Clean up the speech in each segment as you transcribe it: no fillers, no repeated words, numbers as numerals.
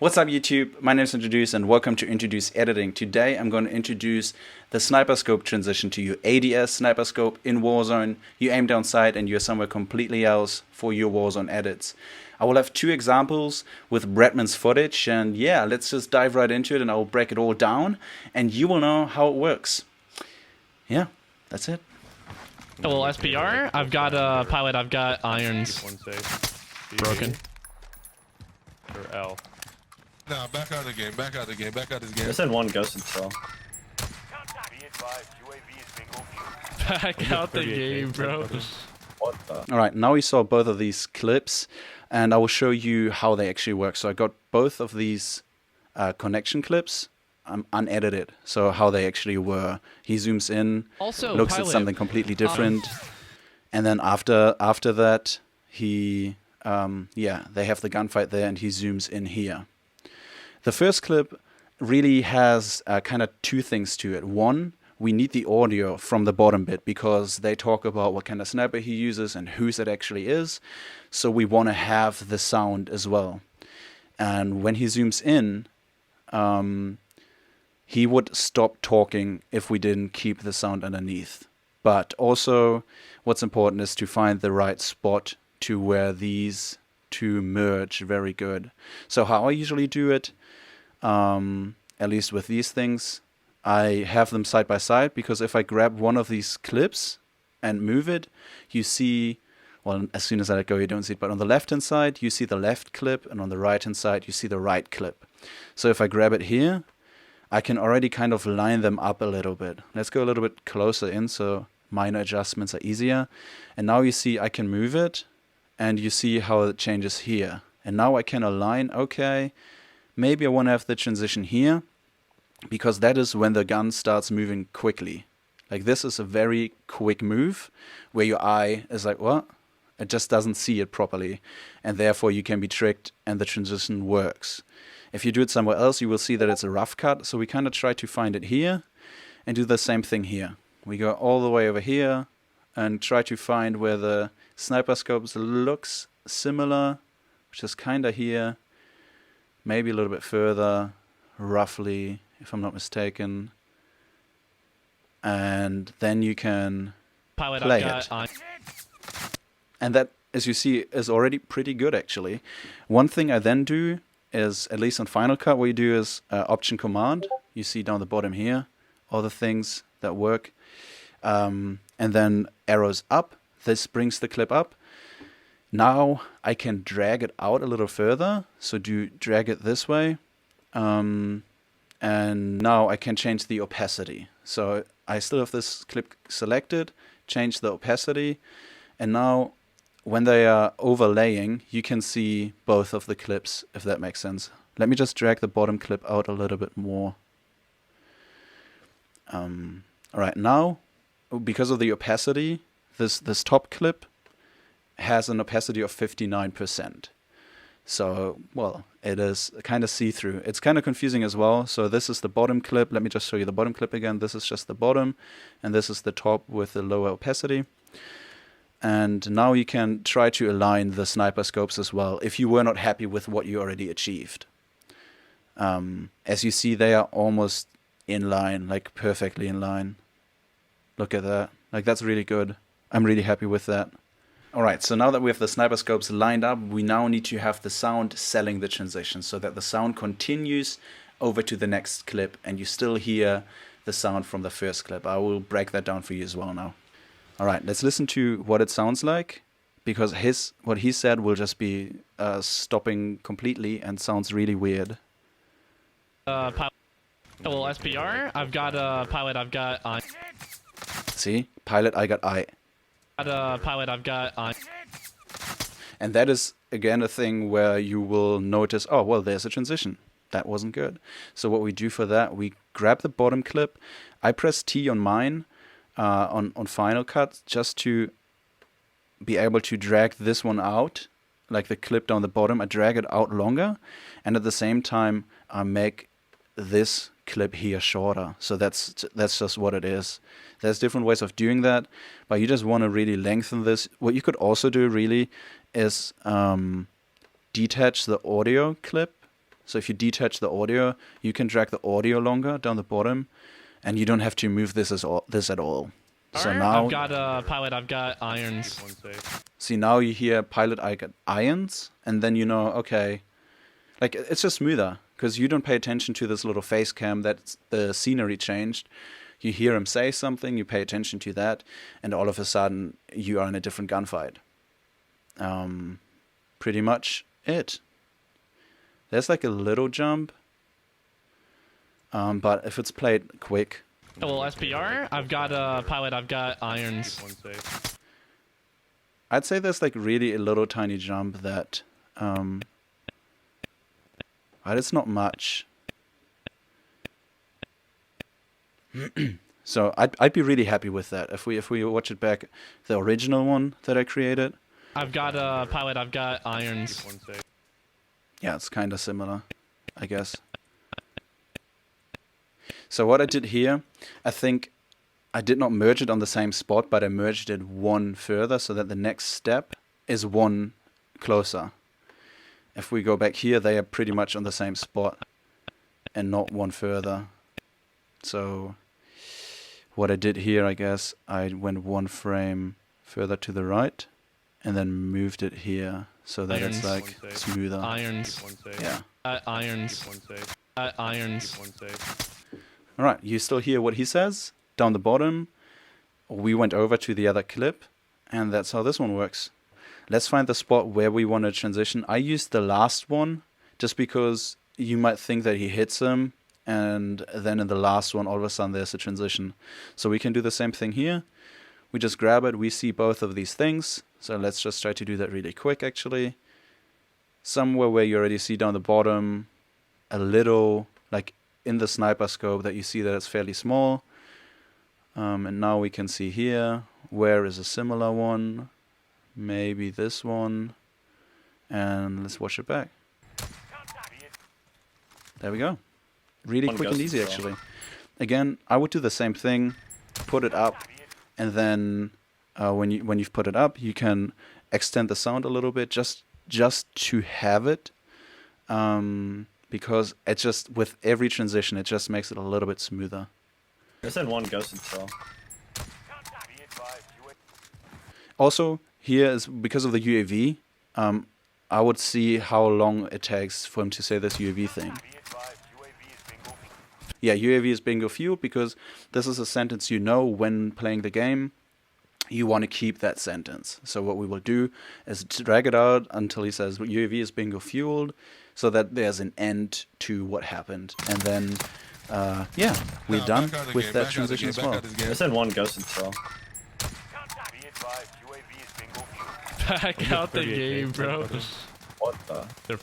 What's up YouTube? My name is Introduce and welcome to Introduce Editing. Today I'm going to introduce the sniper scope transition to you. ADS sniper scope in Warzone. You aim down sight and you're somewhere completely else for your Warzone edits. I will have two examples with Bbreadman's footage, and yeah, let's just dive right into it and I will break it all down and you will know how it works. Yeah, that's it. Well, SPR, I've got a pilot, I've got irons. One safe. Broken. Or L. Nah, back out of the game, back out of the game, back out of the game. I said one ghosted still. Back out the game, bro. What the? Alright, now we saw both of these clips and I will show you how they actually work. So I got both of these connection clips unedited, so how they actually were. He zooms in, Also, looks pilot, at something completely different, and then after that he they have the gunfight there and he zooms in here. The first clip really has kind of two things to it. One, we need the audio from the bottom bit because they talk about what kind of sniper he uses and whose it actually is. So we want to have the sound as well. And when he zooms in, he would stop talking if we didn't keep the sound underneath. But also what's important is to find the right spot to where these two merge very good. So how I usually do it, at least with these things, I have them side by side, because if I grab one of these clips and move it, you see, well, as soon as I let go you don't see it, but on the left hand side you see the left clip and on the right hand side you see the right clip. So if I grab it here, I can already kind of line them up a little bit. Let's go a little bit closer in so minor adjustments are easier. And now you see I can move it and you see how it changes here. And now I can align, okay, maybe I want to have the transition here, because that is when the gun starts moving quickly. Like this is a very quick move where your eye is like, what? It just doesn't see it properly. And therefore you can be tricked and the transition works. If you do it somewhere else, you will see that it's a rough cut. So we kind of try to find it here and do the same thing here. We go all the way over here and try to find where the sniper scopes looks similar, which is kind of here. Maybe a little bit further, roughly, if I'm not mistaken. And then you can pilot, play I've got it. And that, as you see, is already pretty good actually. One thing I then do is, at least on Final Cut, what you do is Option Command. You see down the bottom here, all the things that work. And then arrows up. This brings the clip up. Now I can drag it out a little further. So drag it this way. And now I can change the opacity. So I still have this clip selected, change the opacity. And now when they are overlaying, you can see both of the clips, if that makes sense. Let me just drag the bottom clip out a little bit more. Alright, now, because of the opacity, this top clip has an opacity of 59%. So, well, it is kind of see-through. It's kind of confusing as well. So this is the bottom clip. Let me just show you the bottom clip again. This is just the bottom, and this is the top with the lower opacity. And now you can try to align the sniper scopes as well if you were not happy with what you already achieved. As you see, they are almost in line, like perfectly in line. Look at that. Like, that's really good. I'm really happy with that. Alright, so now that we have the sniper scopes lined up, we now need to have the sound selling the transition so that the sound continues over to the next clip and you still hear the sound from the first clip. I will break that down for you as well now. Alright, let's listen to what it sounds like, because what he said will just be stopping completely and sounds really weird. pilot. Well, SPR, I've got a pilot, I've got See? Pilot, I got I. pilot, I've got And that is, again, a thing where you will notice, oh, well, there's a transition. That wasn't good. So what we do for that, we grab the bottom clip. I press T on mine, on Final Cut, just to be able to drag this one out, like the clip down the bottom. I drag it out longer, and at the same time, I make this clip here shorter. So that's just what it is. There's different ways of doing that, but you just want to really lengthen this. What you could also do really is detach the audio clip So if you detach the audio, you can drag the audio longer down the bottom, and you don't have to move this at all. So now I've got pilot. I've got irons. One safe. see, now you hear pilot I got irons, and then you know, okay, like it's just smoother because you don't pay attention to this little face cam that the scenery changed. You hear him say something, you pay attention to that, and all of a sudden you are in a different gunfight. Pretty much it. There's like a little jump, but if it's played quick, Well, SPR. I've got pilot. I've got irons. One safe. I'd say there's like really a little tiny jump that, but it's not much. So I'd be really happy with that if we watch it back, the original one that I created. I've got pilot. I've got irons. One safe. Yeah, it's kind of similar, I guess. So what I did here, I think I did not merge it on the same spot, but I merged it one further so that the next step is one closer. If we go back here, they are pretty much on the same spot and not one further. So what I did here, I guess, I went one frame further to the right and then moved it here so that it's Irons. like One safe. smoother. Irons. One safe. Yeah. Irons. One safe. Irons. One safe. All right, you still hear what he says down the bottom. We went over to the other clip, and that's how this one works. Let's find the spot where we want to transition. I used the last one just because you might think that he hits him, and then in the last one, all of a sudden, there's a transition. So we can do the same thing here. We just grab it. We see both of these things. So let's just try to do that really quick, actually. Somewhere where you already see down the bottom a little, like in the sniper scope, that you see that it's fairly small. And now we can see here where is a similar one. Maybe this one. And let's watch it back. There we go. Really One quick and ghost easy, as well. actually. Again, I would do the same thing. Put it up, and then when you've put it up, you can extend the sound a little bit, just to have it, because it just, with every transition, it just makes it a little bit smoother. There's that one ghost in cell. Also, here is because of the UAV. I would see how long it takes for him to say this UAV thing. Yeah, UAV is bingo fueled because this is a sentence you know when playing the game. You want to keep that sentence. So what we will do is drag it out until he says UAV is bingo fueled, so that there's an end to what happened. And then, yeah, we're Nah, done back out of the with game, that back out of the transition game, as back well. out of the game. There's that one ghost in cell. Back out the 38 game, bro. What the? They're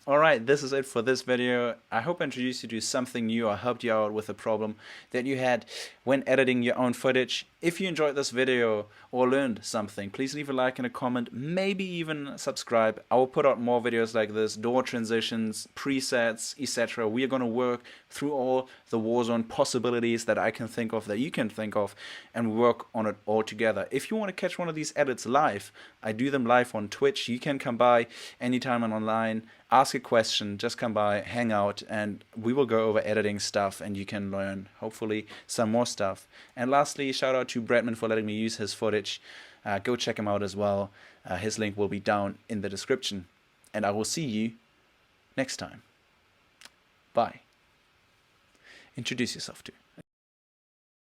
Alright, this is it for this video. I hope I introduced you to something new or helped you out with a problem that you had when editing your own footage. If you enjoyed this video or learned something, please leave a like and a comment, maybe even subscribe. I will put out more videos like this, door transitions, presets, etc. We are going to work through all the Warzone possibilities that I can think of, that you can think of, and work on it all together. If you want to catch one of these edits live, I do them live on Twitch. You can come by anytime I'm online. Ask a question, just come by, hang out, and we will go over editing stuff, and you can learn, hopefully, some more stuff. And lastly, shout out to Bbreadman for letting me use his footage. Go check him out as well. His link will be down in the description. And I will see you next time. Bye. Introduce yourself to.